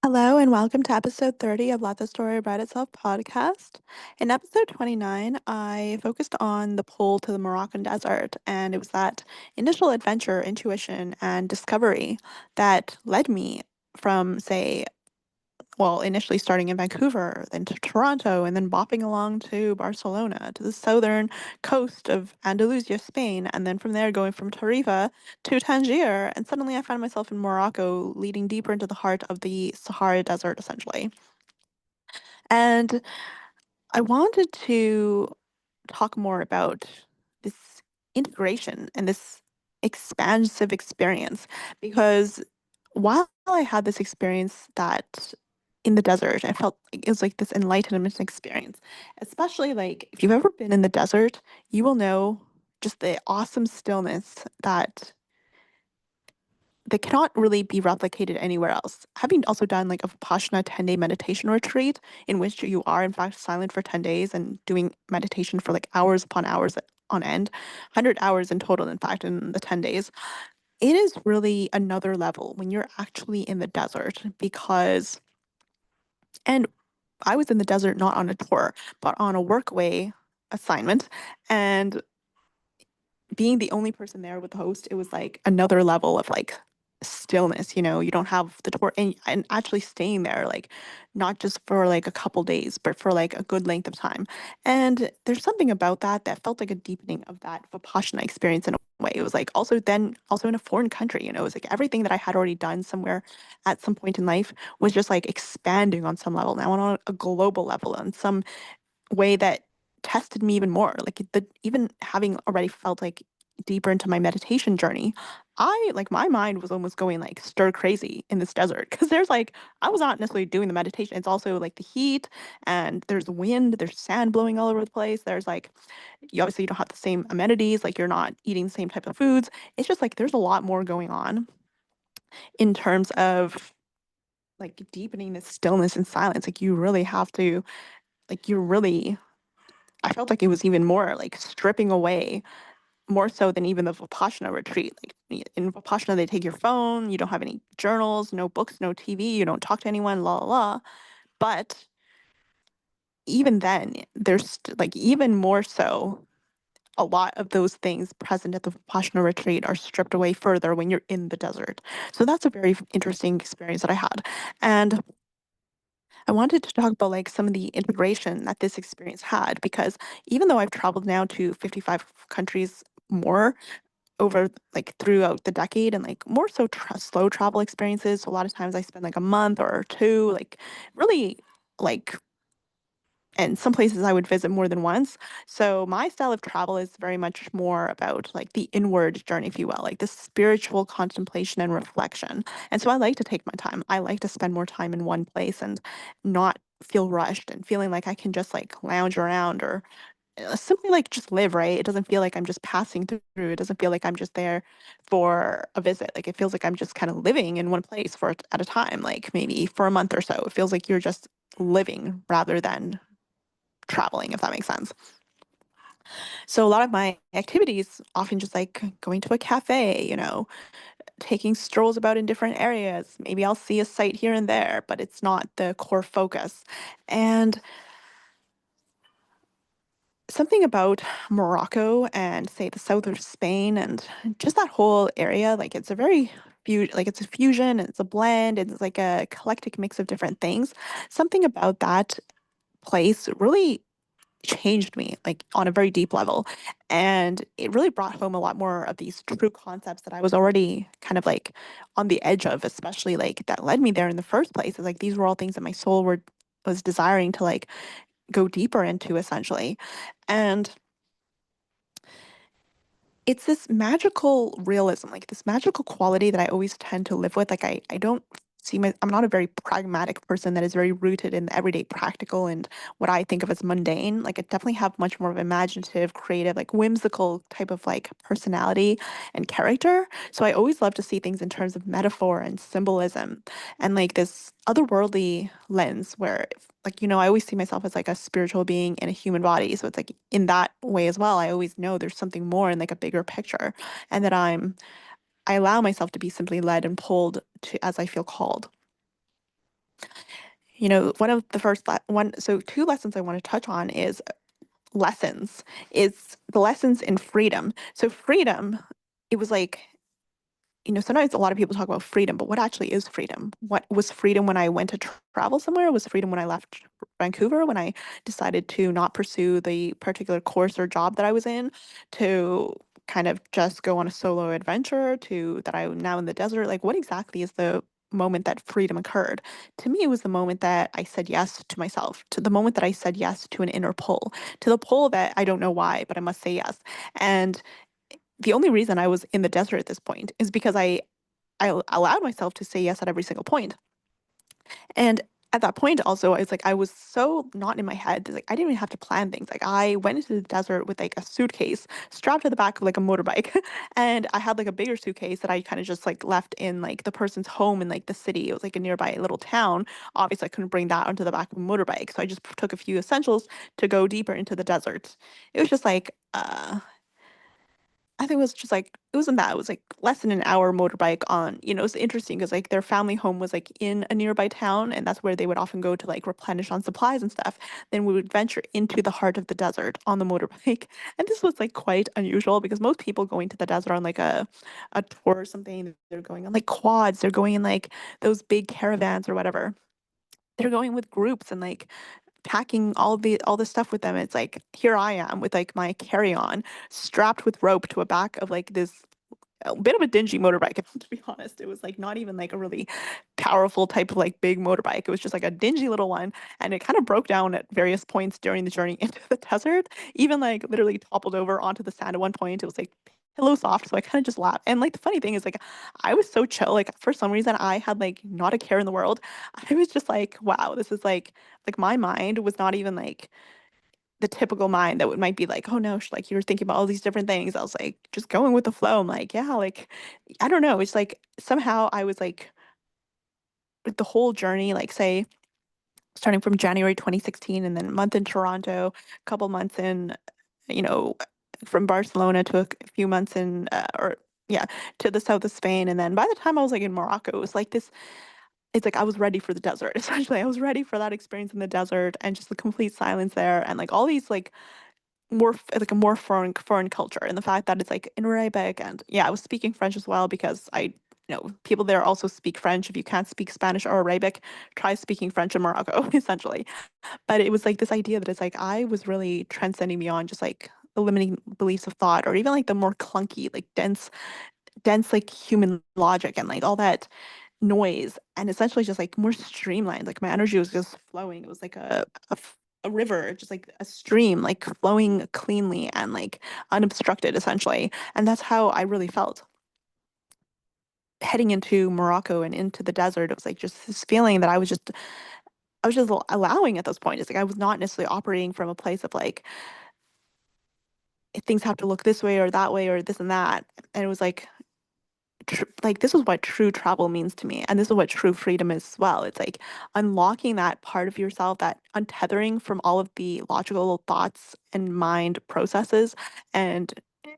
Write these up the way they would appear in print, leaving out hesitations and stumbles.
Hello and welcome to episode 30 of Let the Story Write Itself podcast. In episode 29, I focused on the pull to the Moroccan desert, and it was that initial adventure, intuition, and discovery that led me from, initially starting in Vancouver, then to Toronto, and then bopping along to Barcelona, to the southern coast of Andalusia, Spain, and then from there going from Tarifa to Tangier. And suddenly I found myself in Morocco, leading deeper into the heart of the Sahara Desert, essentially. And I wanted to talk more about this integration and this expansive experience because while I had this experience that in the desert, I felt like it was like this enlightenment experience. Especially like if you've ever been in the desert, you will know just the awesome stillness that cannot really be replicated anywhere else. Having also done like a Vipassana 10-day meditation retreat in which you are in fact silent for 10 days and doing meditation for like hours upon hours on end, 100 hours in total, in fact, in the 10 days, it is really another level when you're actually in the desert because, and I was in the desert not on a tour, but on a workaway assignment. And being the only person there with the host, it was like another level of like stillness, you don't have the tour and actually staying there, like not just for like a couple days, but for like a good length of time. And there's something about that felt like a deepening of that Vipassana experience in a way. It was like also in a foreign country, it was like everything that I had already done somewhere at some point in life was just like expanding on some level now on a global level on some way that tested me even more. Like even having already felt like deeper into my meditation journey, I like my mind was almost going like stir crazy in this desert because there's like I was not necessarily doing the meditation. It's also like the heat and there's wind, there's sand blowing all over the place. There's like you don't have the same amenities, like you're not eating the same type of foods. It's just like there's a lot more going on in terms of like deepening this stillness and silence. Like you really have to like you're really I felt like it was even more like stripping away, more so than even the Vipassana retreat. Like in Vipassana, they take your phone, you don't have any journals, no books, no TV, you don't talk to anyone, la la la. But even then, like even more so, a lot of those things present at the Vipassana retreat are stripped away further when you're in the desert. So that's a very interesting experience that I had. And I wanted to talk about like some of the integration that this experience had because even though I've traveled now to 55 countries more over like throughout the decade and like more so slow travel experiences, so a lot of times I spend like a month or two, like really like and some places I would visit more than once. So my style of travel is very much more about like the inward journey, if you will, like the spiritual contemplation and reflection. And so I like to take my time. I like to spend more time in one place and not feel rushed and feeling like I can just like lounge around or simply like just live, right? It doesn't feel like I'm just passing through. It doesn't feel like I'm just there for a visit. Like it feels like I'm just kind of living in one place for at a time, like maybe for a month or so. It feels like you're just living rather than traveling, if that makes sense. So a lot of my activities often just like going to a cafe, taking strolls about in different areas. Maybe I'll see a site here and there, but it's not the core focus. And something about Morocco and say the south of Spain and just that whole area, like it's a very like it's a fusion, it's a blend, it's like a eclectic mix of different things. Something about that place really changed me like on a very deep level, and it really brought home a lot more of these true concepts that I was already kind of like on the edge of, especially like that led me there in the first place. Is like these were all things that my soul were was desiring to like go deeper into essentially. And it's this magical realism, like this magical quality that I always tend to live with. Like I don't I'm not a very pragmatic person that is very rooted in the everyday practical and what I think of as mundane. Like I definitely have much more of imaginative, creative, like whimsical type of like personality and character. So I always love to see things in terms of metaphor and symbolism and like this otherworldly lens where like I always see myself as like a spiritual being in a human body, so it's like in that way as well I always know there's something more in like a bigger picture, and that I allow myself to be simply led and pulled to as I feel called. One of the first one, so two lessons I want to touch on is lessons, is the lessons in freedom. So freedom, it was like, sometimes a lot of people talk about freedom, but what actually is freedom? What was freedom when I went to travel somewhere? Was freedom when I left Vancouver, when I decided to not pursue the particular course or job that I was in, to kind of just go on a solo adventure, to that I'm now in the desert? Like, what exactly is the moment that freedom occurred? To me, it was the moment that I said yes to myself, to the moment that I said yes to an inner pull, to the pull that I don't know why, but I must say yes. And the only reason I was in the desert at this point is because I allowed myself to say yes at every single point. And at that point also, I was like, I was so not in my head. Like I didn't even have to plan things. Like I went into the desert with like a suitcase strapped to the back of like a motorbike. And I had like a bigger suitcase that I kind of just like left in like the person's home in like the city. It was like a nearby little town. Obviously I couldn't bring that onto the back of a motorbike. So I just took a few essentials to go deeper into the desert. It was just like I think it was just like it wasn't that. It was like less than an hour motorbike on, it was interesting because like their family home was like in a nearby town and that's where they would often go to like replenish on supplies and stuff. Then we would venture into the heart of the desert on the motorbike. And this was like quite unusual because most people going to the desert on like a tour or something, they're going on like quads, they're going in like those big caravans or whatever. They're going with groups and like packing all the stuff with them. It's like here I am with like my carry-on strapped with rope to a back of like this a bit of a dingy motorbike, to be honest. It was like not even like a really powerful type of like big motorbike. It was just like a dingy little one. And it kind of broke down at various points during the journey into the desert, even like literally toppled over onto the sand at one point. It was like pillow soft. So I kind of just laughed. And like the funny thing is like I was so chill. Like for some reason I had like not a care in the world. I was just like, wow, this is like my mind was not even like the typical mind that would might be like, oh no, like you're thinking about all these different things. I was like, just going with the flow. I'm like, yeah, like I don't know. It's like somehow I was like with the whole journey, like say starting from January 2016 and then a month in Toronto, a couple months in, you know, from Barcelona to a few months in, or yeah, to the south of Spain. And then by the time I was like in Morocco, it was like this, it's like I was ready for the desert. Essentially, I was ready for that experience in the desert and just the complete silence there and like all these like like a more foreign culture and the fact that it's like in Arabic and yeah, I was speaking French as well because people there also speak French. If you can't speak Spanish or Arabic, try speaking French in Morocco, essentially. But it was like this idea that it's like I was really transcending beyond just like the limiting beliefs of thought or even like the more clunky, like dense like human logic and like all that noise and essentially just like more streamlined. Like my energy was just flowing. It was like a river, just like a stream, like flowing cleanly and like unobstructed essentially. And that's how I really felt heading into Morocco and into the desert. It was like just this feeling that I was just allowing at those points. It's like I was not necessarily operating from a place of like things have to look this way or that way or this and that. And it was like this is what true travel means to me and this is what true freedom is as well. It's like unlocking that part of yourself, that untethering from all of the logical thoughts and mind processes, and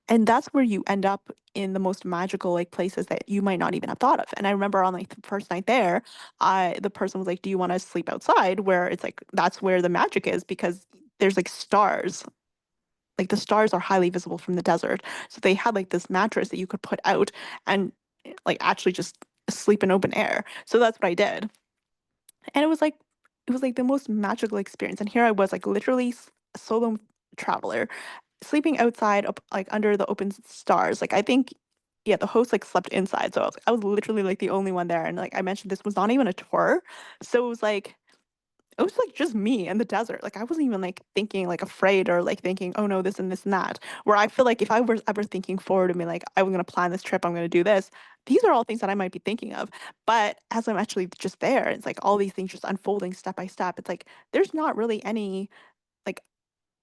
and that's where you end up in the most magical like places that you might not even have thought of. And I remember on like the first night there, I the person was like, do you want to sleep outside, where it's like that's where the magic is because there's like stars, like the stars are highly visible from the desert. So they had like this mattress that you could put out and like actually just sleep in open air. So that's what I did. And it was like the most magical experience. And here I was like literally a solo traveler sleeping outside up like under the open stars. Like I think yeah, the host like slept inside. So I was literally like the only one there. And like I mentioned, this was not even a tour. So it was like just me in the desert. Like I wasn't even like thinking like afraid or like thinking, oh no, this and this and that. Where I feel like if I was ever thinking forward and be like, I'm gonna plan this trip, I'm gonna do this, these are all things that I might be thinking of. But as I'm actually just there, it's like all these things just unfolding step by step. It's like there's not really any like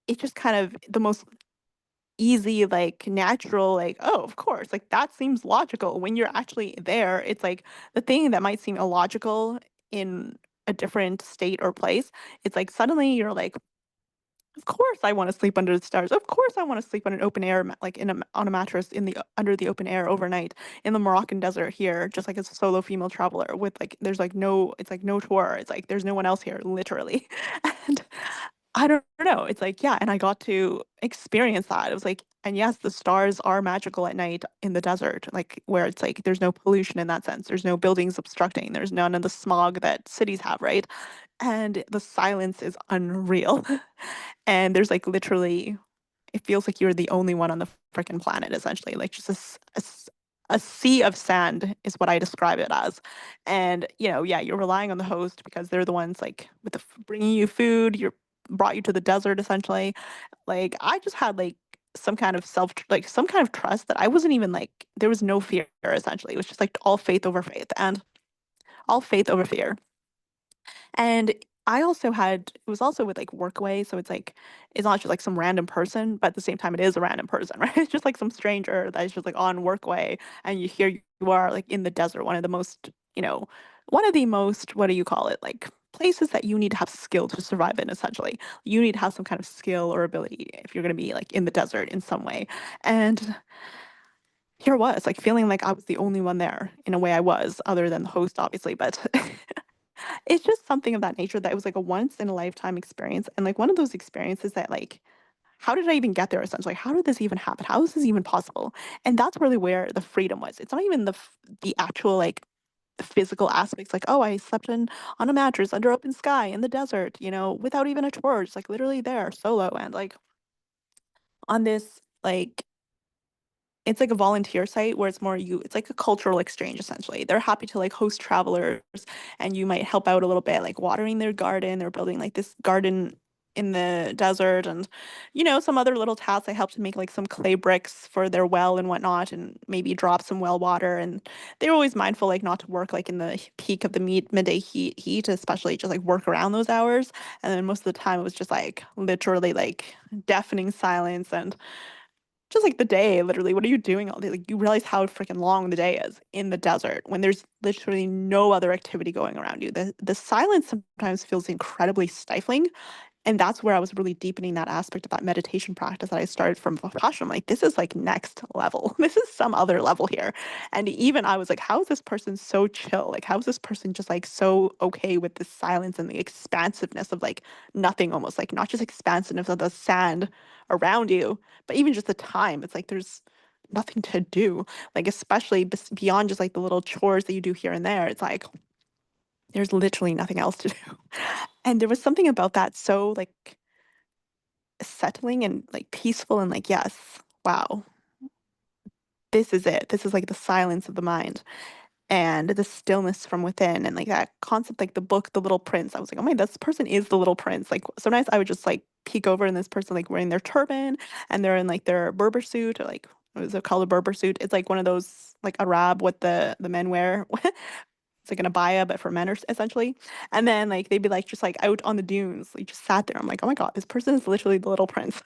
it's just kind of the most easy, like natural, like, oh, of course, like that seems logical. When you're actually there, it's like the thing that might seem illogical in a different state or place, it's like suddenly you're like, Of course I wanna sleep under the stars. Of course I wanna sleep on an open air like, on a mattress in the under the open air overnight in the Moroccan desert here, just like as a solo female traveler with, like there's, like, no it's, like, no tour. It's, like, there's no one else here, literally. And I don't know, it's, like, yeah, and I got to experience that. It was, like and yes, the stars are magical at night in the desert, like, where it's, like, there's no pollution in that sense. There's no buildings obstructing. There's none of the smog that cities have, right? And the silence is unreal. And there's, like, literally it feels like you're the only one on the fricking planet, essentially, like, just a sea of sand is what I describe it as. And, yeah, you're relying on the host because they're the ones, like, with the f bringing you food, you're brought you to the desert, essentially. Like, I just had, like, some kind of trust that I wasn't even, like there was no fear, essentially. It was just, like, all faith over faith, and all faith over fear. And I also had it was also with, like, Workaway, so it's, like it's not just, like, some random person, but at the same time, it is a random person, right? It's just, like, some stranger that is just, like, on Workaway, and you are, like, in the desert, one of the most what do you call it? Like, places that you need to have skill to survive in, essentially. You need to have some kind of skill or ability if you're gonna be, like, in the desert in some way. And here I was, like, feeling like I was the only one there. In a way I was, other than the host, obviously, but it's just something of that nature that it was like a once in a lifetime experience, and, like, one of those experiences that, like, how did I even get there essentially? How did this even happen? How is this even possible? And that's really where the freedom was. It's not even the actual, like, physical aspects, like, "Oh, I slept on a mattress under open sky in the desert, without even a torch," like, literally there, solo, and, like, on this, like it's like a volunteer site where it's like a cultural exchange, essentially. They're happy to, like, host travelers, and you might help out a little bit, like, watering their garden. They're building, like, this garden in the desert and, some other little tasks. I helped to make, like, some clay bricks for their well and whatnot and maybe drop some well water, and they're always mindful, like, not to work, like, in the peak of the midday heat, especially just, like, work around those hours, and then most of the time, it was just, like, literally, like, deafening silence and just like the day, literally, what are you doing all day? Like, you realize how freaking long the day is in the desert when there's literally no other activity going around you. The silence sometimes feels incredibly stifling, and that's where I was really deepening that aspect of that meditation practice that I started from Vipassana. I'm like, this is like next level. This is some other level here. And even I was like, how is this person so chill? Like, how is this person just like so okay with the silence and the expansiveness of like nothing almost like not just expansiveness of the sand around you, but even just the time. It's like there's nothing to do. Like, especially beyond just like the little chores that you do here and there. It's like there's literally nothing else to do. And there was something about that so, like, settling and, like, peaceful and, like, "Yes, wow, this is it. This is, like, the silence of the mind and the stillness from within," and, like, that concept, like, the book, The Little Prince, I was like, "Oh my this person is the Little Prince." Like, sometimes I would just, like, peek over and this person, like, wearing their turban, and they're in, like, their Berber suit or, like what is it called? A Berber suit? It's, like, one of those, like, Arab what the men wear. It's like an abaya, but for men, or essentially. And then, like, they'd be, like, just, like, out on the dunes, like, just sat there. I'm like, "Oh my god, this person is literally the little prince."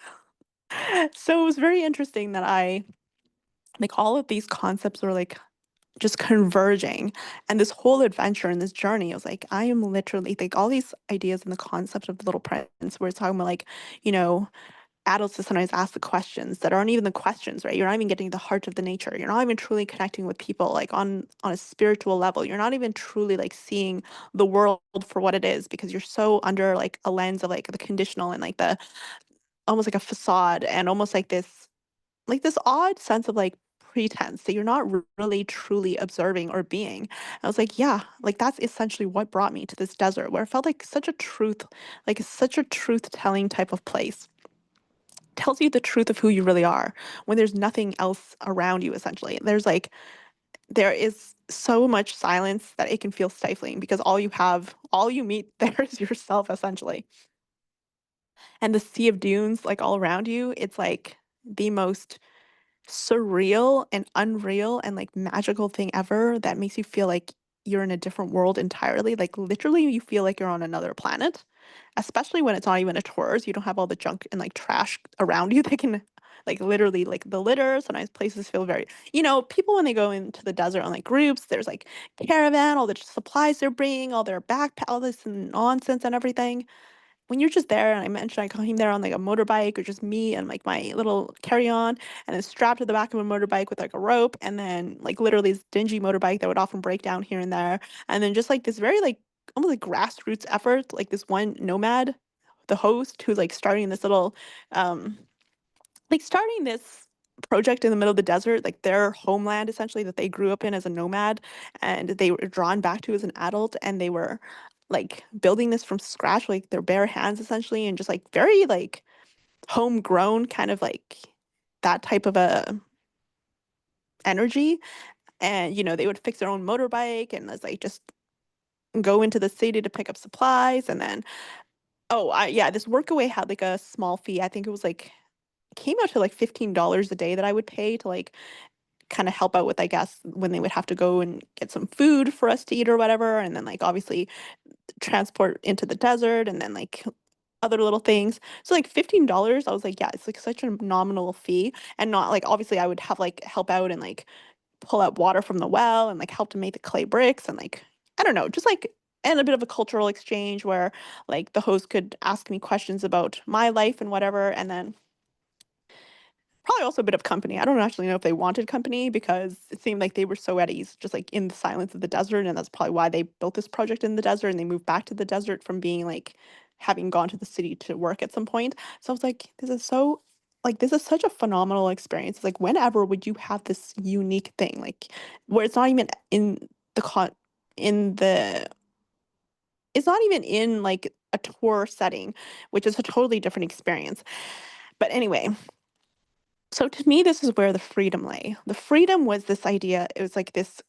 So, it was very interesting that all of these concepts were, like, just converging, and this whole adventure and this journey, I was like, I am literally like, all these ideas and the concept of the little prince, where it's talking about, like, you know, adults to sometimes ask the questions that aren't even the questions, right? You're not even getting to the heart of the nature. You're not even truly connecting with people like on a spiritual level. You're not even truly like seeing the world for what it is because you're so under like a lens of like the conditional and like the almost like a facade and almost like this odd sense of like pretense that you're not really truly observing or being. I was like, yeah, like that's essentially what brought me to this desert where it felt like such a truth telling type of place tells you the truth of who you really are when there's nothing else around you essentially. There is so much silence that it can feel stifling because all you meet there is yourself essentially. And the sea of dunes like all around you, it's like the most surreal and unreal and like magical thing ever that makes you feel like you're in a different world entirely. Like literally you feel like you're on another planet, especially when it's not even a tourist. You don't have all the junk and like trash around you. They can like literally like the litter. Sometimes places feel very, people when they go into the desert on like groups, there's like caravan, all the supplies they're bringing, all their backpack, all this nonsense and everything. when you're just there, and I mentioned I came there on like a motorbike or just me and like my little carry-on, and then strapped to the back of a motorbike with like a rope, and then like literally this dingy motorbike that would often break down here and there, and then just like this very like almost like grassroots effort, like this one nomad, the host who's like starting this little um like starting this project in the middle of the desert, like their homeland essentially that they grew up in as a nomad and they were drawn back to as an adult, and they were like building this from scratch, like their bare hands essentially, and just like very like homegrown kind of like that type of a energy. And they would fix their own motorbike and it's like just go into the city to pick up supplies. And then yeah, this workaway had like a small fee. I think it was like came out to like $15 a day that I would pay to like kind of help out with, I guess, when they would have to go and get some food for us to eat or whatever. And then like obviously transport into the desert and then like other little things. So like $15, I was like, yeah, it's like such a nominal fee. And not like obviously I would have like help out and like pull out water from the well and like help to make the clay bricks and like I don't know, just like and a bit of a cultural exchange where like the host could ask me questions about my life and whatever. And then probably also a bit of company. I don't actually know if they wanted company because it seemed like they were so at ease, just like in the silence of the desert. And that's probably why they built this project in the desert and they moved back to the desert from being like having gone to the city to work at some point. So I was like, this is such a phenomenal experience. It's like, whenever would you have this unique thing, like where it's not even in the in the, it's not even in like a tour setting, which is a totally different experience. But anyway, so to me, this is where the freedom lay. The freedom was this idea, it was like this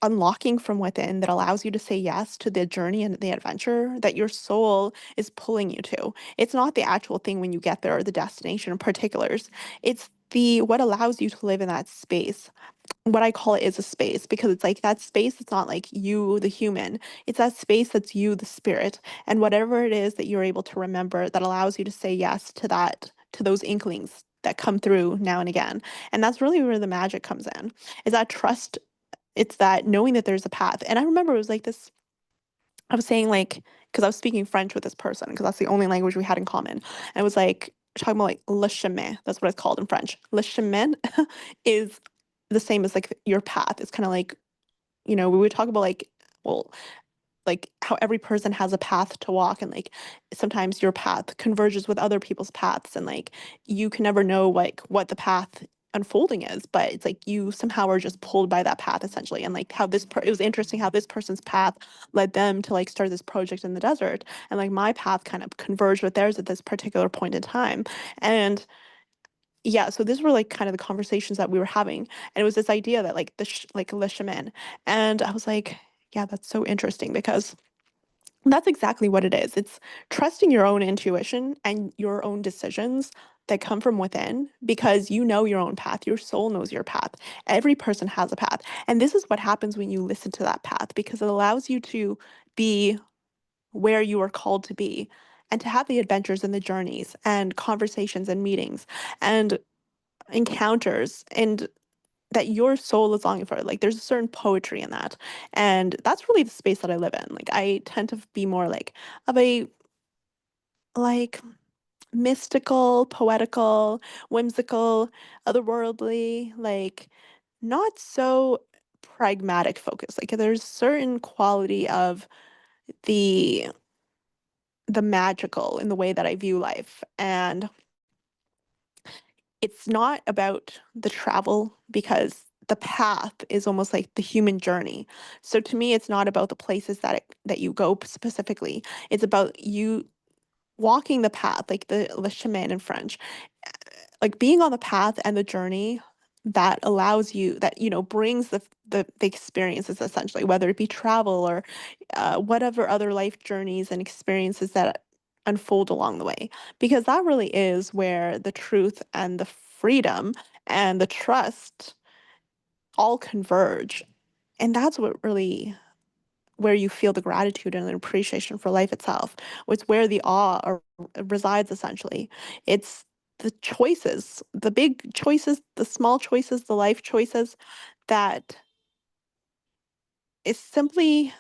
unlocking from within that allows you to say yes to the journey and the adventure that your soul is pulling you to. It's not the actual thing when you get there or the destination in particulars. It's the what allows you to live in that space. What I call it is a space because it's like that space, it's not like you, the human. It's that space that's you, the spirit. And whatever it is that you're able to remember that allows you to say yes to that, to those inklings that come through now and again. And that's really where the magic comes in, is that trust. It's that knowing that there's a path. And I remember it was like this, I was saying like, because I was speaking French with this person, because that's the only language we had in common. And it was like talking about like le chemin. That's what it's called in French. Le chemin is the same as like your path. It's kind of like, we would talk about like, well, like how every person has a path to walk, and like sometimes your path converges with other people's paths, and like you can never know like what the path unfolding is, but it's like you somehow are just pulled by that path essentially. And like how it was interesting how this person's path led them to like start this project in the desert, and like my path kind of converged with theirs at this particular point in time. And yeah, so these were like kind of the conversations that we were having, and it was this idea that like like le chemin. And I was like, yeah, that's so interesting because that's exactly what it is. It's trusting your own intuition and your own decisions that come from within, because you know your own path. Your soul knows your path. Every person has a path. And this is what happens when you listen to that path, because it allows you to be where you are called to be and to have the adventures and the journeys and conversations and meetings and encounters and that your soul is longing for. Like there's a certain poetry in that. And that's really the space that I live in. Like I tend to be more like of a like mystical, poetical, whimsical, otherworldly, like not so pragmatic focus. Like there's certain quality of the the magical in the way that I view life. And it's not about the travel because the path is almost like the human journey. So to me, it's not about the places that you go specifically. It's about you walking the path, like the le chemin in French, like being on the path and the journey that allows you that brings the experiences essentially, whether it be travel or whatever other life journeys and experiences that unfold along the way, because that really is where the truth and the freedom and the trust all converge. And that's what really where you feel the gratitude and the appreciation for life itself. It's where the resides essentially. It's the choices, the big choices, the small choices, the life choices that is simply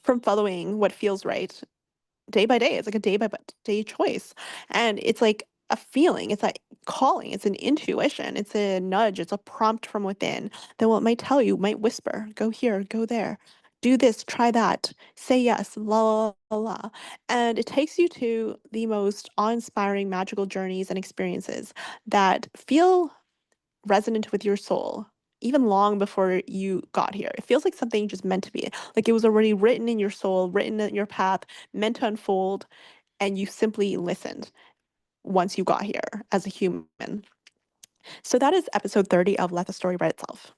from following what feels right, day by day. It's like a day by day choice. And it's like a feeling, it's a calling, it's an intuition, it's a nudge, it's a prompt from within that what might tell you, might whisper, go here, go there, do this, try that, say yes, la la la. And it takes you to the most awe-inspiring magical journeys and experiences that feel resonant with your soul even long before you got here. It feels like something just meant to be. Like it was already written in your soul, written in your path, meant to unfold, and you simply listened once you got here as a human. So that is episode 30 of Let the Story Write Itself.